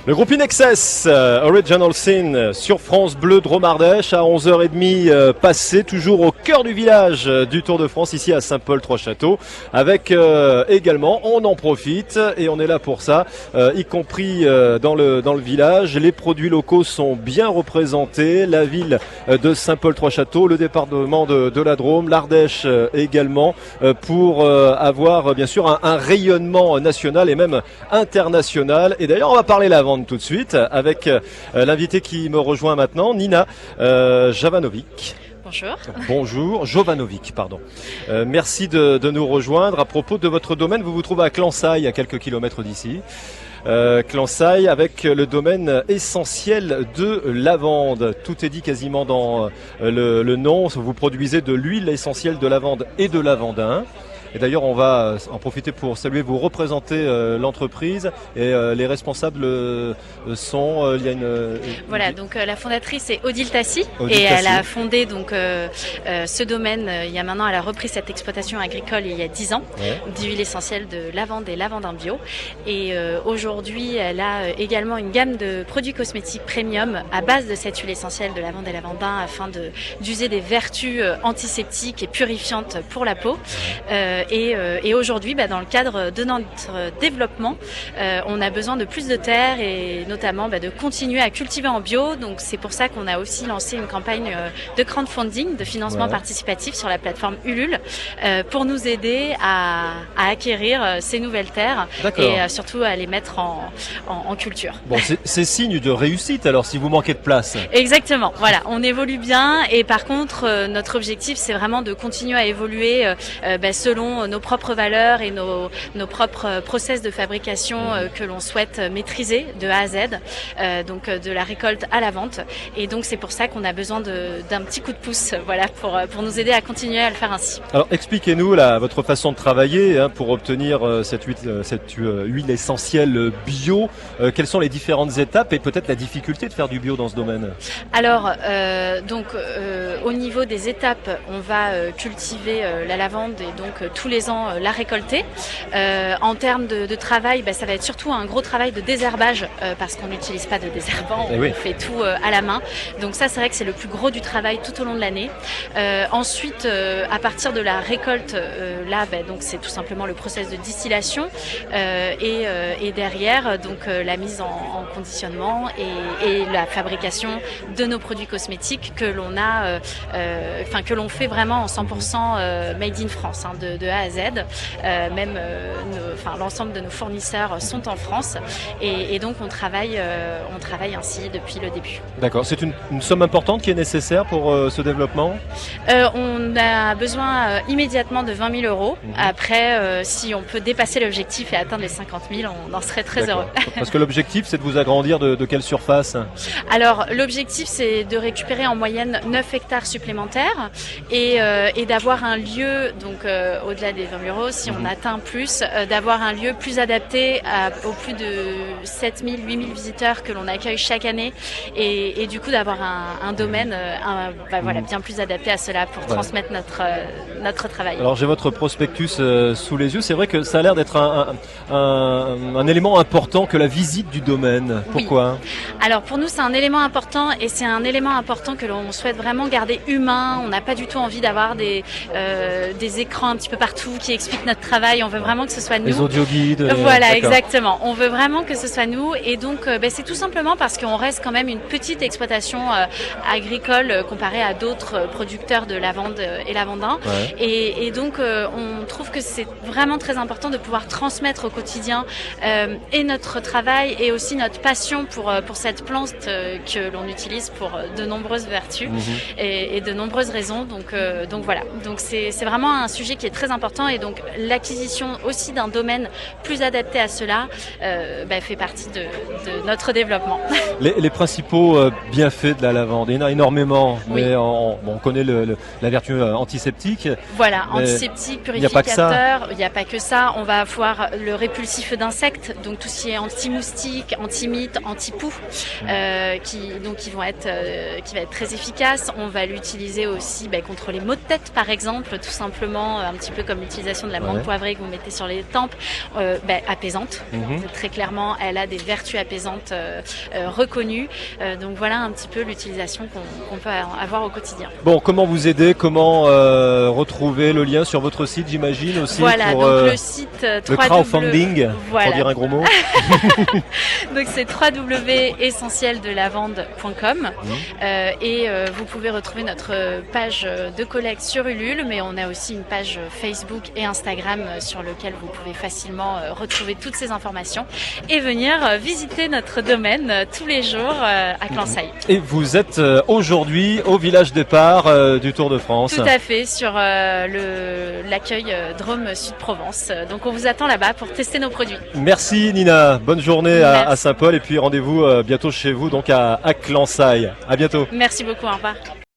Le groupe Inexcess, Original Sin sur France Bleu Drôme Ardèche à 11h30 passé, toujours au cœur du village du Tour de France, ici à Saint-Paul-Trois-Châteaux, avec également, on en profite et on est là pour ça, y compris dans le village. Les produits locaux sont bien représentés, la ville de Saint-Paul-Trois-Châteaux, le département de la Drôme, l'Ardèche également, pour avoir bien sûr un rayonnement national et même international. Et d'ailleurs, on va parler la vente tout de suite avec l'invité qui me rejoint maintenant, Nina Javanovic. Bonjour. Bonjour, Jovanovic, pardon. Merci de nous rejoindre. À propos de votre domaine, vous vous trouvez à Clansaille, à quelques kilomètres d'ici. Clansaille avec le domaine essentiel de lavande. Tout est dit quasiment dans le nom. Vous produisez de l'huile essentielle de lavande et de lavandin. Et d'ailleurs, on va en profiter pour saluer, vous représenter l'entreprise et les responsables sont. Il y a voilà, donc la fondatrice est Odile Tassi et elle a fondé donc ce domaine. Il y a maintenant, elle a repris cette exploitation agricole il y a 10 ans, d'huile essentielle de lavande et lavandin bio. Et aujourd'hui, elle a également une gamme de produits cosmétiques premium à base de cette huile essentielle de lavande et lavandin afin d'user des vertus antiseptiques et purifiantes pour la peau. Et aujourd'hui, dans le cadre de notre développement, on a besoin de plus de terre et notamment de continuer à cultiver en bio. Donc c'est pour ça qu'on a aussi lancé une campagne de crowdfunding, de financement participatif sur la plateforme Ulule pour nous aider à acquérir ces nouvelles terres et surtout à les mettre en culture. Bon, c'est signe de réussite alors si vous manquez de place. Exactement, voilà, on évolue bien et par contre notre objectif c'est vraiment de continuer à évoluer selon nos propres valeurs et nos propres process de fabrication que l'on souhaite maîtriser de A à Z, donc de la récolte à la vente. Et donc c'est pour ça qu'on a besoin d'un petit coup de pouce, voilà, pour nous aider à continuer à le faire ainsi. Alors expliquez-nous votre façon de travailler pour obtenir cette huile essentielle bio. Quelles sont les différentes étapes et peut-être la difficulté de faire du bio dans ce domaine? Alors au niveau des étapes, on va cultiver la lavande et donc tous les ans la récolter. En termes de travail, ça va être surtout un gros travail de désherbage parce qu'on n'utilise pas de désherbant, on fait tout à la main. Donc ça, c'est vrai que c'est le plus gros du travail tout au long de l'année. Ensuite, à partir de la récolte, donc c'est tout simplement le process de distillation et derrière donc la mise en conditionnement et la fabrication de nos produits cosmétiques que l'on a, que l'on fait vraiment en 100% made in France, de A à Z. Même l'ensemble de nos fournisseurs sont en France et donc on travaille ainsi depuis le début. D'accord, c'est une somme importante qui est nécessaire pour ce développement? On a besoin immédiatement de 20 000 euros. Après, si on peut dépasser l'objectif et atteindre les 50 000, on en serait très heureux. Parce que l'objectif, c'est de vous agrandir de quelle surface? Alors, l'objectif, c'est de récupérer en moyenne 9 hectares supplémentaires et d'avoir un lieu, donc au-delà des 20 000 euros, si on atteint plus, d'avoir un lieu plus adapté aux plus de 7 000, 8 000 visiteurs que l'on accueille chaque année et du coup d'avoir un domaine bien plus adapté à cela pour transmettre notre travail. Alors j'ai votre prospectus sous les yeux, c'est vrai que ça a l'air d'être un élément important que la visite du domaine. Pourquoi? Alors pour nous c'est un élément important et c'est un élément important que l'on souhaite vraiment garder humain. On n'a pas du tout envie d'avoir des écrans un petit peu partout qui expliquent notre travail. On veut vraiment que ce soit nous. Les audio-guides. Voilà, exactement. On veut vraiment que ce soit nous et donc c'est tout simplement parce qu'on reste quand même une petite exploitation agricole comparée à d'autres producteurs de lavande et lavandin. Et donc on trouve que c'est vraiment très important de pouvoir transmettre au quotidien et notre travail et aussi notre passion pour cette plante que l'on utilise pour de nombreuses vertus et de nombreuses raisons. Donc voilà. Donc c'est vraiment un sujet qui est très important et donc l'acquisition aussi d'un domaine plus adapté à cela fait partie de notre développement. Les principaux bienfaits de la lavande, il y en a énormément, mais on connaît la vertu antiseptique. Voilà, antiseptique, purificateur, il n'y a pas que ça. On va avoir le répulsif d'insectes, donc tout ce qui est anti-moustique, anti-mite, anti-poux, qui va être très efficace. On va l'utiliser aussi contre les maux de tête par exemple, tout simplement un petit peu peu comme l'utilisation de la menthe poivrée que vous mettez sur les tempes, apaisante. Très clairement, elle a des vertus apaisantes reconnues. Donc voilà un petit peu l'utilisation qu'on peut avoir au quotidien. Bon, comment vous aider, comment retrouver le lien sur votre site, j'imagine aussi. Voilà, pour, donc le site le crowdfunding, voilà. pour dire un gros mot. Donc c'est www.essentieldelavande.com et vous pouvez retrouver notre page de collecte sur Ulule, mais on a aussi une page Facebook et Instagram sur lequel vous pouvez facilement retrouver toutes ces informations et venir visiter notre domaine tous les jours à Clansaille. Et vous êtes aujourd'hui au village départ du Tour de France. Tout à fait, sur l'accueil Drôme Sud-Provence. Donc on vous attend là-bas pour tester nos produits. Merci Nina, bonne journée à Saint-Paul et puis rendez-vous bientôt chez vous donc à Clansaille. À bientôt. Merci beaucoup, au revoir.